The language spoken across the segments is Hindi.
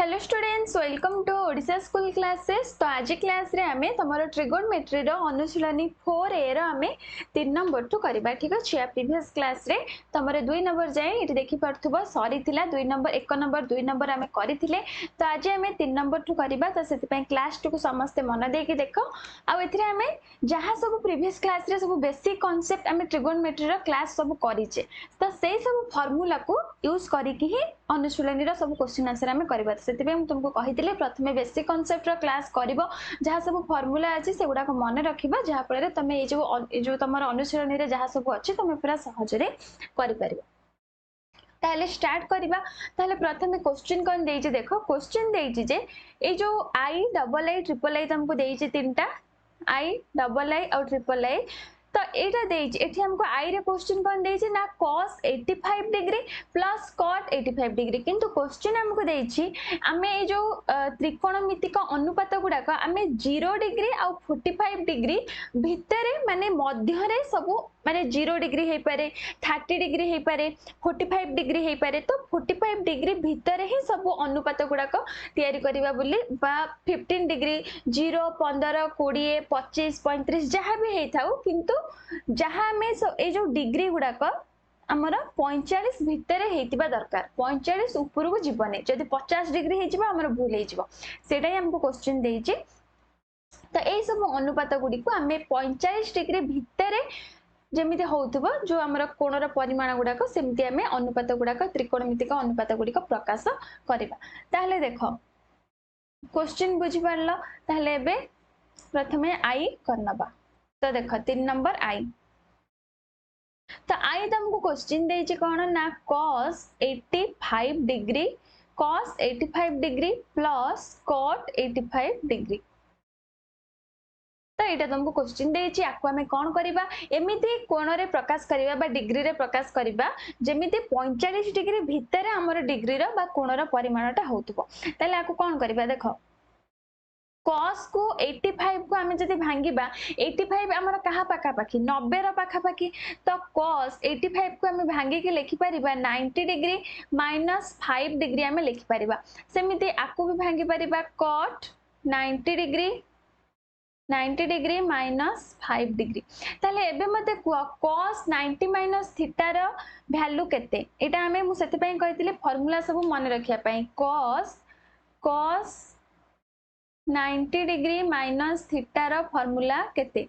Hello students, welcome to Odisha school classes. तो आज क्लास रे आमे तमरो ट्रिगोनमेट्री रो अनुशीलनी 4A रो आमे 3 नंबर टू करबा। ठीक अछि, या प्रीवियस क्लास रे तमरो 2 नंबर जाय एठी देखि परथबो सॉरी थिला 2 नंबर 1 नंबर 2 नंबर आमे करिथिले। तो आज आमे 3 नंबर टू करबा। तो सेति पय क्लास टू को समस्त मन दे के देखो। आ एथिरे आमे जहा सब प्रीवियस क्लास रे सब बेसिक कांसेप्ट आमे ट्रिगोनमेट्री रो क्लास सब करिचे, तो सेही सब फार्मूला को यूज करिकि ही अनुशीलनी रो सब क्वेश्चन आंसर आमे करबा। तुमको कही प्रथम बेसिक कॉन्सेप्ट रो क्लास करिवो, जहाँ सब फार्मूला अछि से गुडा को मन रखिबा, जहाँ फल तुम ये जो तुम अनुशीलनी रे जहाँ सब अच्छे तुम पूरा सहज रे करि परिबो। ताहले स्टार्ट करिबा। ताहले प्रथम क्वेश्चन कोन देइछि देखो, क्वेश्चन देइछि जे ए जो I double I triple I तुमको देइछि तीनटा आई डबल आई और ट्रिपल आई। तो एटा देइछि, एठी हमको आई रे क्वेश्चन कोन देइछि ना cos 85 degree plus cot 85 degree. किंतु क्वेश्चन हमको देइछि आमे ए जो त्रिकोणमितिक अनुपात गुडा को आमे 0 डिग्री और 45 डिग्री भितरे माने मध्य रे सब माने 0 डिग्री हे पारे, 30 डिग्री हे पारे, 45 डिग्री हे पारे। तो 45 डिग्री भितरे ही सब अनुपात गुडा को तयारी करिबा बोली, बा 15 डिग्री 0 15 20 25 35 जहाँ भी हे थाउ, किंतु जहाँ में ए जो डिग्री गुडा को आमर 45 भितर हेतिबा दरकार। 45 ऊपर को जीवने, जदि 50 डिग्री हे जिवो हमर भूल हे जिवो, सेटा ही हमको क्वेश्चन देइछि। तो ए सब अनुपात गुडी को आमे 45 डिग्री भितर जेमिति होउथबो जो हमर कोणर परिमाण गुडा को सेमिति आमे अनुपात गुडा को त्रिकोणमितिक अनुपात गुडी को प्रकाश करिबा। ताहले देखो क्वेश्चन बुझि परलो। ताहले एबे प्रथमे आई करनबा। तो देखो 3 नंबर आई। तो आई तुमको क्वेश्चन देइछि कोन ना cos 85 degree cos 85 degree plus cot 85 degree. तो एटा तुमको क्वेश्चन देइछि, आकु हमें कोन करिबा एमिति कोण रे प्रकाश करिबा बा डिग्री रे प्रकाश करिबा जेमिति 45 डिग्री भितर हमर डिग्री रो बा कोणर परिमाणटा होतबो। ताले आकु कोन करिबा देखो, cos को 85 को आमे जदि भांगिबा 85 हमर कहा पाखा पाखी 90 रो पाखा पाखी। तो cos 85 को आमे भांगी के लिखि परिबा 90 डिग्री माइनस 5 डिग्री आमे लिखि परिबा। सेमिति आकु भी भांगी परिबा cot 90 डिग्री माइनस 5 डिग्री। ताले एबे मते cos 90 माइनस थीटा रो वैल्यू केते, एटा हमें मु सेति पय कहितले फार्मूला सब मन रखिया पय cos 90 डिग्री माइनस थीटा रो फार्मूला केते।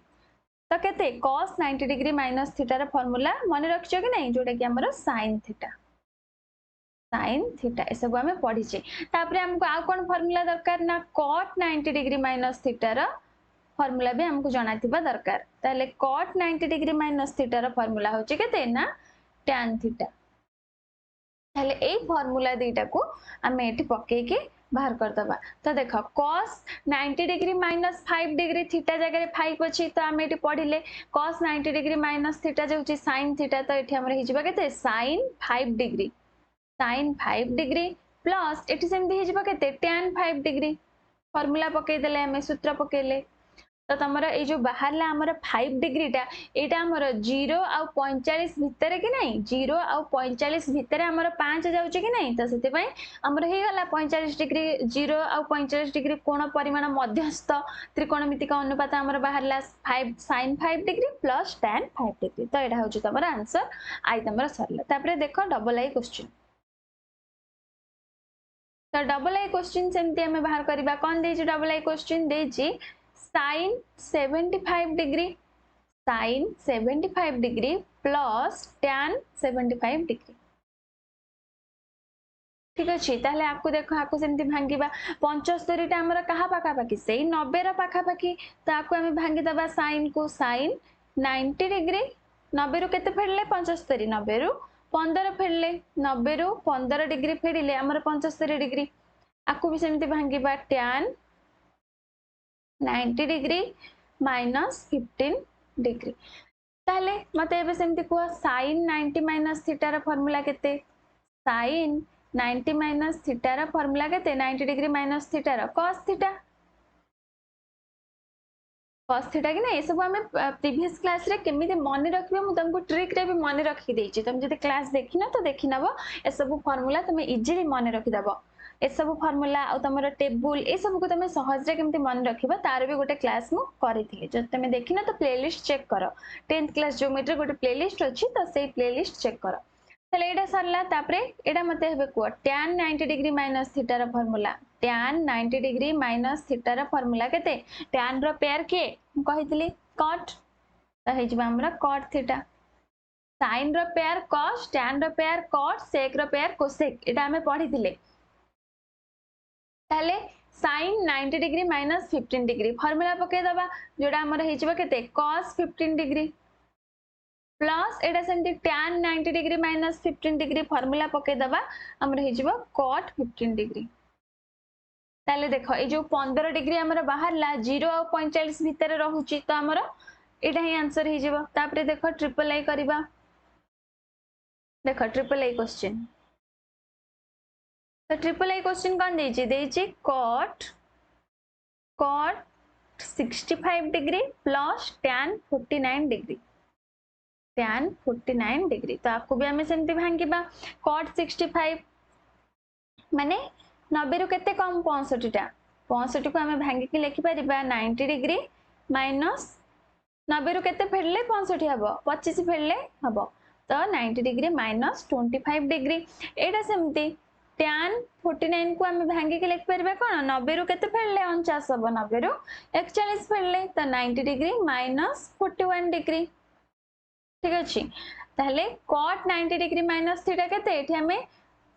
तो केते cos 90 डिग्री माइनस थीटा रो फार्मूला मन रखियो कि नहीं, जोटा कि हमरो sin थीटा ए सब हमें पढिचे। तापरे हमको आ कोन फार्मूला दरकार ना cot 90 डिग्री माइनस थीटा रो फार्मूला भी हमको जनाथिबा दरकार। ताले cot 90 डिग्री माइनस थीटा रो फार्मूला होचे केते ना tan थीटा। ताले ए फार्मूला दीटा को हमें एठी पके के बाहर कर दबा। तो देखो cos 90 degree minus 5 degree theta जगह रे 5 अछि, तो हमें एठी पढिले cos 90 डिग्री माइनस थीटा जे होची sin थीटा। तो एठी हमर हि जिबा केते sin 5 डिग्री प्लस एठी सेमति हि जिबा केते tan 5 डिग्री। फार्मूला पके देले हमें सूत्र पकेले, तो तमरा ए जो बाहरला हमर 5 डिग्री टा एटा हमर 0 और 45 भितर कि नहीं, 0 और 45 भितर हमर 5 जाउचे कि नहीं। तो सेते पय हमर हे गला 45 डिग्री 0 और 45 डिग्री कोण परिमाण मध्यस्थ त्रिकोणमितिक अनुपात हमर बाहरला 5 sin 5 degree plus tan 5 degree. तो एटा होची तमरा आंसर आई तमरा सरला। तापरे देखो डबल आई क्वेश्चन। तो डबल आई क्वेश्चन सेमती हमें बाहर करबा। कोन देछि डबल आई क्वेश्चन देछि sin 75 degree plus tan 75 degree. ठीक अछि, ताहले आपको देखो आपको सेमती भांगीबा 75 टा हमर कहा पाखा पाखी सेही 90 रा पाखा पाखी। तो आपको हमें भांगी दबा sin को sin 90 डिग्री 90 रु केते फेडले 75, 90 रु 15 फेडले 90 रु 15 डिग्री फेडिले हमर 75 डिग्री। आपको भी सेमती भांगीबा tan 90 डिग्री माइनस 15 डिग्री। ताले मते एबे सेमती को sin 90 माइनस थीटा रा फार्मूला केते, sin 90 माइनस थीटा रा फार्मूला केते 90 डिग्री माइनस थीटा रा cos थीटा कि ना। सब हमें प्रीवियस क्लास रे केमिति मन रखबे मु तुमको ट्रिक रे भी मन रखि देछि। तुम जदि क्लास देखिना तो देखि नबो ए सब फार्मूला तुम इजीली मन रखि दबो। ए सब फार्मूला आ तुम टेबुल ए सब को तुम सहज केमती मन रखिबा तार भी गोटे क्लास मु करिथिली जब तुम देखिना तो प्लेलिस्ट चेक कर 10th क्लास ज्योमेट्री गोटे प्लेलिस्ट अछि तो सेही प्लेलिस्ट चेक कर ताले एटा सरला तापरे एटा मते हेबे को tan 90 डिग्री माइनस थीटा रो formula tan 90 degree minus theta रो फार्मूला केते tan रो पेयर के कहितली cot तो हे जिबा हमरा cot थीटा sin रो पेयर cos tan रो पेयर cot sec रो पेयर cosec एटा हमें पढ़ी थिले ताले sin 90 degree minus 15 degree formula पके दबा जोडा हमर हे जिबा केते cos 15 डिग्री प्लस एटा सेमती tan 90 degree minus 15 degree formula पके दबा हमर हे जिबा cot 15 डिग्री ताले देखो ए जो 15 डिग्री हमर बाहर ला 0 और 45 भीतर रहउची तो हमर एटा ही आंसर हे जिबा तापरे देखो ट्रिपल आई करबा देखो ट्रिपल आई क्वेश्चन तो ट्रिपल आई क्वेश्चन कौन देछि cot 65 degree plus tan 49 degree tan 49 degree तो आपको भी हमें सेमती भांगिबा cot 65 माने 90 रु केते कम 65 टा 65 को हमें भांगी के लिखि परिबा 90 डिग्री माइनस 90 रु केते फेडले 65 हबो 25 फेडले हबो तो 90 डिग्री माइनस 25 डिग्री एटा सेमती tan 49 को हमें भांगी के लिख परिबा कोन 90 रु केते फेडले 49 हबो 90 रु 41 फेडले तो 90 डिग्री माइनस 41 डिग्री ठीक अछि ताहले cot 90 डिग्री माइनस थीटा केते एठी हमें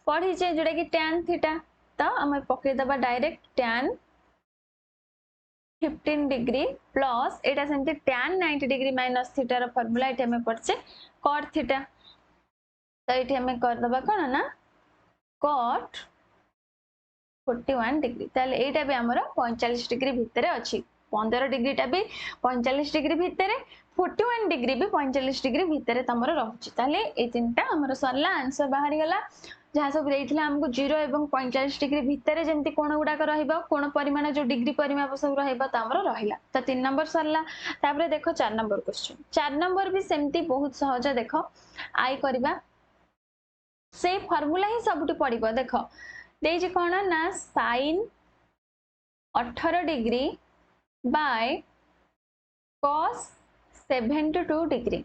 पढ़ी जे जोडा कि tan थीटा तो हमें पके दबा direct tan 15 degree plus iota सेमती tan 90 डिग्री माइनस थीटा रो फार्मूला एठी हमें पड़छे cot थीटा तो एठी हमें कर दबा कोन ना cot 41 डिग्री ताले एटा भी हमरो 45 डिग्री भितर अछि 15 डिग्री टा भी 45 डिग्री भितर 41 डिग्री भी 45 डिग्री भितर तमरो रहउची ताले ए तीनटा हमरो सरला आंसर बाहरी गला जहा सब देइथिला हमको 0 एवं 45 डिग्री भितर जेंति कोण गुडा को रहइबो कोण परिमाण जो डिग्री परिमाप सब रहइबो त हमरो रहिला त 3 नंबर सरला तापरे देखो 4 नंबर क्वेश्चन 4 नंबर भी सेमती बहुत सहज देखो आई करबा से फार्मूला ही सबटु पडिबो देखो देइछि कोन ना sin 18 degree by cos 72 degree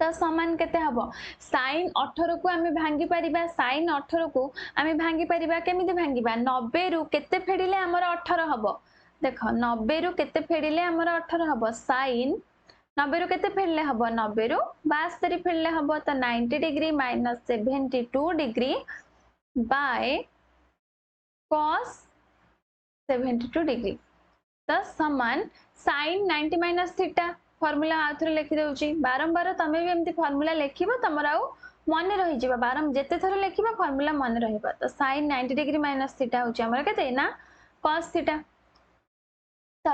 तो समान केते हबो sin 18 को आमे भांगी परिबा sin 18 को आमे भांगी परिबा केमिति भांगीबा 90 रु केते फेडिले हमर 18 हबो देखो 90 रु केते फेडिले हमर 18 हबो sin 90 रु केते फेडले हबो 90 रु 72 फेडले हबो तो 90 degree minus 72 degree by cos 72 degree तो समान sin 90 minus theta formula Athare लिखि देउची बारंबार तमे भी एमती फार्मूला लेखिबो तमरा आउ मन रहि जिबा बारम जेते थर लेखिबा फार्मूला मन रहिबा तो sin 90 डिग्री माइनस थीटा होची हमरा केते ना cos थीटा तो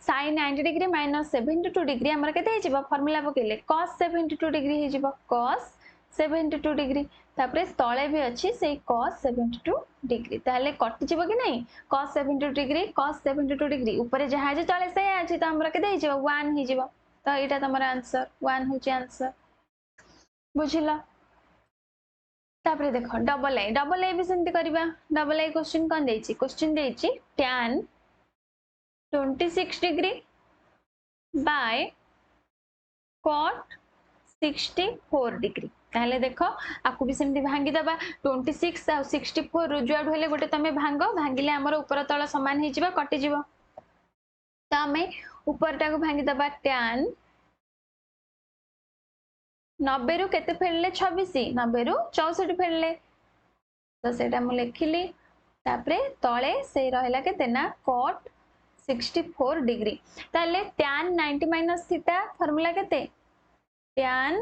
sin 90 डिग्री माइनस 72 डिग्री हमरा केते हिजिबा फार्मूला पकेले cos 72 डिग्री हिजिबा cos 72 डिग्री तापरे तळे भी अछि से cos 72 डिग्री ताले कटि जिवो कि नहीं cos 72 डिग्री ऊपर जहा जे तळे से अछि त हमरा केते हिजिबा 1 हिजिबा तो एटा तमरा आंसर 1 होची आंसर बुझिला तापरे देखो डबल ए भी सेमती करबा डबल ए क्वेश्चन कोन देछि क्वेश्चन देछि tan 26 degree by cot 64 degree ताले देखो आकु भी सेमती भांगी दबा 26 आ 64 रुजुआड होले गोटे तमे भांगो भांगिले हमर ऊपर तळ समान हे जिबा कटि जिवो त हमें ऊपर टाको भांगी दबा tan 90 रु केते फेडले 26 90 रु 64 फेडले तो सेटा मु लिखिली तापरे तळे से रहला केते ना cot 64 डिग्री ताले tan 90 माइनस थीटा फार्मूला केते tan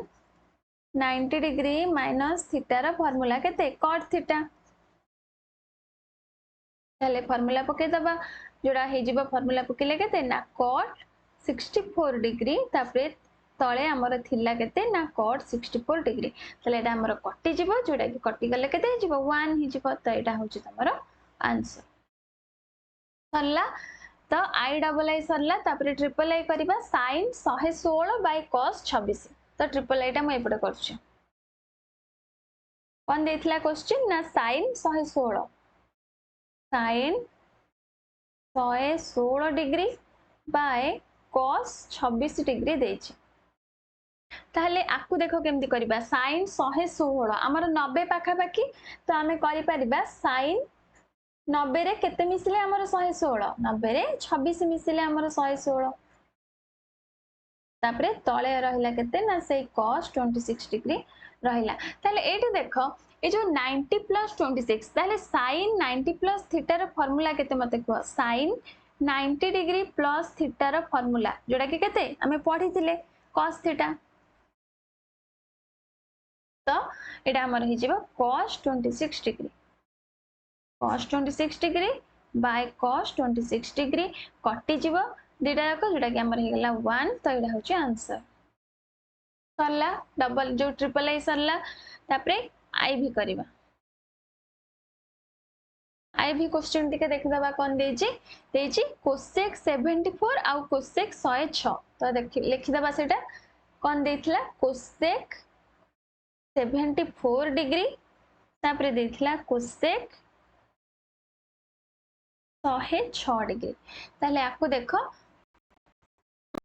90 डिग्री माइनस थीटा रा फार्मूला केते cot थीटा ताले फार्मूला पके दबा जोड़ा हे जिबा फार्मूला पकेले केते ना cot 64 डिग्री तापरे तळे हमर थिला केते ना cot 64 डिग्री ताले एटा हमर कटि जिवो जोड़ा कि कटि गले केते जिवो 1 हि जिवो त एटा होची तमरो आंसर सरला तो आई डबल आई सरला तापरे ट्रिपल आई करबा sin 116 बाय cos 26 तो ट्रिपल आई टा म एपडे करछु कोन देथिला क्वेश्चन ना sin 116 sin 116 degree by cos 26 degree देछि। ताहले आकु देखो केमती करिबा sin 116 हमर 90 पाखा पाखी तो आमे करि परिबा sin 90 रे केते मिसिले हमर 116 90 रे 26 मिसिले हमर 116 तापरे तळे रहिला केते ना से cos 26 डिग्री रहिला। ताहले एठी देखो ए जो 90 प्लस 26 ताहले sin 90 प्लस थीटा रो फार्मूला केते मते को sin 90 डिग्री प्लस थीटा रो फार्मूला जोडा कि केते हमें पढिथिले cos थीटा तो एटा हमर हि जिवो cos 26 degree cos 26 degree by cos 26 degree कटि जिवो दिटा जाक जोटा कि हमर हि गेला 1 तो एटा होची आंसर सरला डबल जो ट्रिपल आई सरला तापरे आई भी करबा आई भी क्वेश्चन टिके देखिदबा कोन देछि cosec 74 आउ cosec 106 तो देखि लिखिदबा सेटा कोन देथिला cosec 74 डिग्री तापरे देथिला cosec 106 डिग्री ताले आपको देखो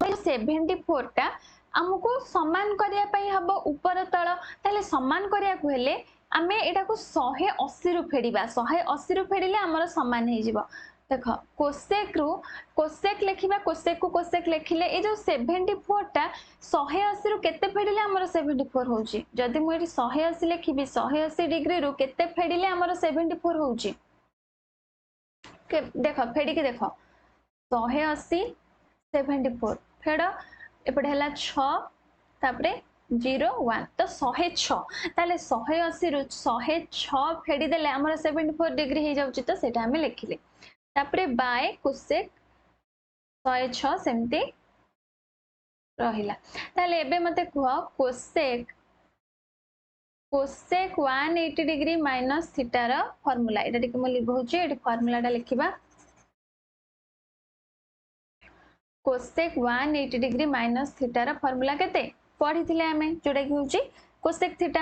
74 टा हमको समान करिया पई हबो ऊपर तळ ताले समान करिया को हेले आमे एटा को 180 रु फेडिबा 180 रु फेडिले हमर समान हे जिवो देखो कोसेक रु कोसेक लेखिबा कोसेक को कोसेक लेखिले ए जो 74 टा 180 रु केते फेडिले हमर 74 होउची जदी मु एठी 180 लेखिबी 180 डिग्री रु केते फेडिले हमर 74 होउची के देखो फेडी के देखो 180 74 फेड एपटे हला 6 तापरे 0 1 तो 106 ताले 180 रु 106 फेडी देले हमर 74 डिग्री हे जाउची तो सेटा हमें लिखिले तापरे बाय कोसेक 106 सेमती रहिला ताले एबे मते कुह cosec cosec 180 degree minus theta रा फार्मूला एटा टिके म लिखौची एटी फार्मूलाटा लिखिबा कोसेक 180 डिग्री माइनस थीटा रा फार्मूला केते पढिथिले हमें जोडा कि होची कोसेक थीटा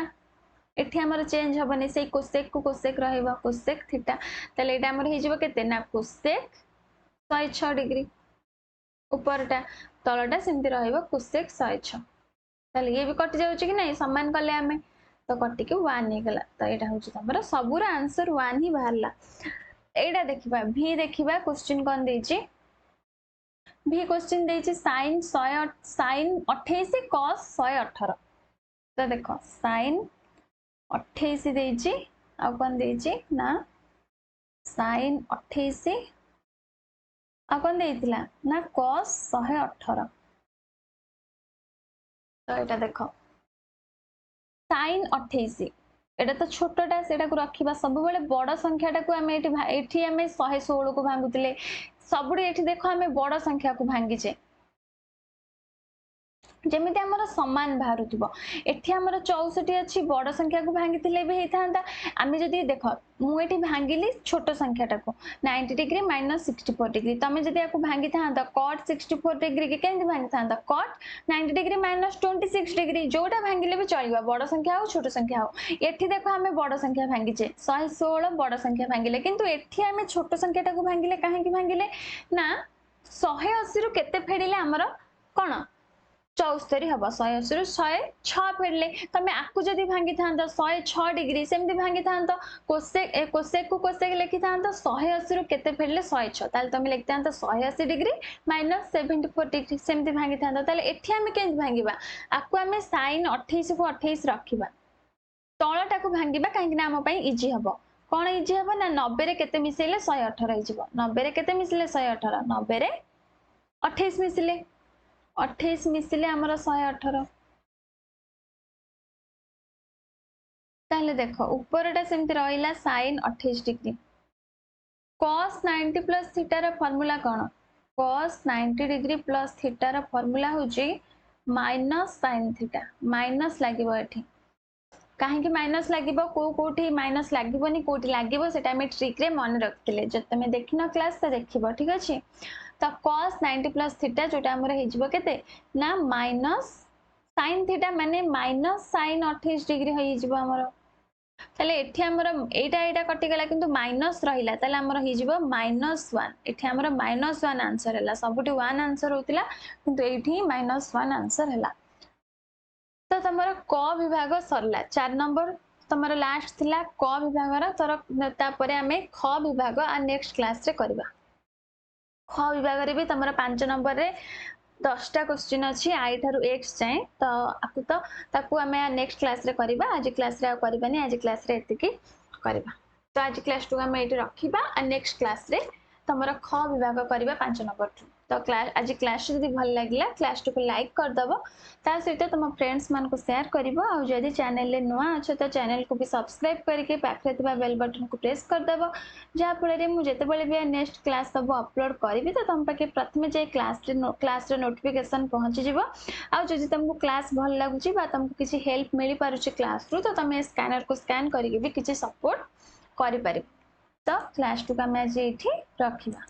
एठी हमर चेंज हबनी से कोसेक को कोसेक रहइबा कोसेक थीटा तले एटा हमर हे जिवो केते ना कोसेक 106 डिग्री ऊपरटा तळटा सेमति रहइबो कोसेक 106 तले ये भी कटि जाउची कि नै समान करले हमें तो कटि के 1 हे गला तो एटा होची हमर सबुरा आंसर 1 ही बाहरला एटा देखिबा भी देखिबा क्वेश्चन कोन देची भी क्वेश्चन देची sin 28 cos 118 तो देखो sin 28 देची आ कोन देची ना sin 28 आ कोन देइतिला ना cos 118 तो एटा देखो sin 28 एटा तो छोटटा सेटा को रखिबा सब बेले बड़ संख्याटा को हमें एठी हमें 116 को भांगुतिले सबुडी एठी देखो हमें बड़ संख्या को भांगीचे जेमिति हमर समान बाहरुथिबो एठी हमर 64 अछि बड़ संख्या को भांगीतिले भी हेथांता आमी जदी देखो मु एठी भांगिली छोट संख्याटा को 90 डिग्री माइनस 64 डिग्री तमे जदी याको भांगी थांता cot 64 डिग्री के केंति भांगी थांता cot 90 डिग्री माइनस 26 डिग्री जोटा भांगिले भी चलिबा बड़ संख्या हो छोट संख्या हो एठी देखो हमें बड़ संख्या भांगीचे 116 बड़ संख्या भांगिले किंतु एठी हमें छोट संख्याटा को भांगिले काहे कि भांगिले ना 180 रु केते फेडिले हमर कोन 74 हबो 180 रु 106 फेडले तमे आकु जदी भांगी थांता 106 डिग्री सेमति भांगी थांता कोसेक को कोसेक लिखि थांता 180 रु केते फेडले 106 ताले तमे लिखि थांता 180 डिग्री माइनस 74 डिग्री सेमति भांगी थांता ताले एठी हमें केन भांगीबा आकु हमें sin 28 को 28 रखिबा तळटा को भांगीबा काहे ना हम पई इजी हबो कोन इजी हबो ना 90 रे केते मिसेले 118 हिजिबो 90 रे केते मिसेले 118 90 रे 28 मिसेले 28 मिसिले हमर 118 ताले देखो ऊपरटा सेमति रहिला sin 28 degree cos 90 plus theta रा फार्मूला कोन cos 90 डिग्री प्लस थीटा रा फार्मूला होची माइनस sin थीटा माइनस लागिबो एठी काहे कि माइनस लागिबो कोठी माइनस लागिबोनी कोठी लागिबो सेटा हम ट्रिक रे मन रखतिले जत तमे देखिनो क्लास त देखिबो ठीक अछि तो cos 90 प्लस थीटा जोटा हमर हे जिवो केते ना माइनस sin थीटा माने माइनस sin 28 डिग्री होई जिवो हमर ताले एठी हमर एटा एटा कटिगला किंतु माइनस रहिला ताले हमर हि जिवो -1 एठी हमर -1 आंसर हला सबुटी 1 आंसर होतिला किंतु एठी -1 आंसर हला। तो तमर क विभाग सरला 4 नंबर तमर लास्ट थिला क विभाग रा तर तापरे हमें ख विभाग आ नेक्स्ट क्लास रे करबा। ख विभाग रे भी तमर 5 नंबर रे 10टा क्वेश्चन अछि आई थारु x जाए तो आकु तो ताकू हमें नेक्स्ट क्लास रे करबा आज क्लास रे करबानी आज क्लास रे एतिकी करबा। तो आज क्लास टू हमें एटी रखिबा आ नेक्स्ट क्लास रे तमर ख विभाग करबा 5 नंबर टू। तो क्लास आज क्लास जदी भल लागिला क्लास टू को लाइक कर दबो ता सहित तुम फ्रेंड्स मान को शेयर करिवो आ जदी चैनल ले नुआ अछ तो चैनल को भी सब्सक्राइब करके पाखरे थिबा बेल बटन को प्रेस कर दबो जा फल रे मु जेते बेले भी नेक्स्ट क्लास सब अपलोड करिवि तो तुम पाके प्रथमे जे क्लास रे नोटिफिकेशन पहुंची जिवो आ जदी तुमको क्लास भल लागुची बा तुमको किछि हेल्प मिली पारुची क्लास रु तो तुम स्कैनर को स्कैन करके भी किछि सपोर्ट करि पारि। तो क्लास टू का मैं आज एठी रखिबा।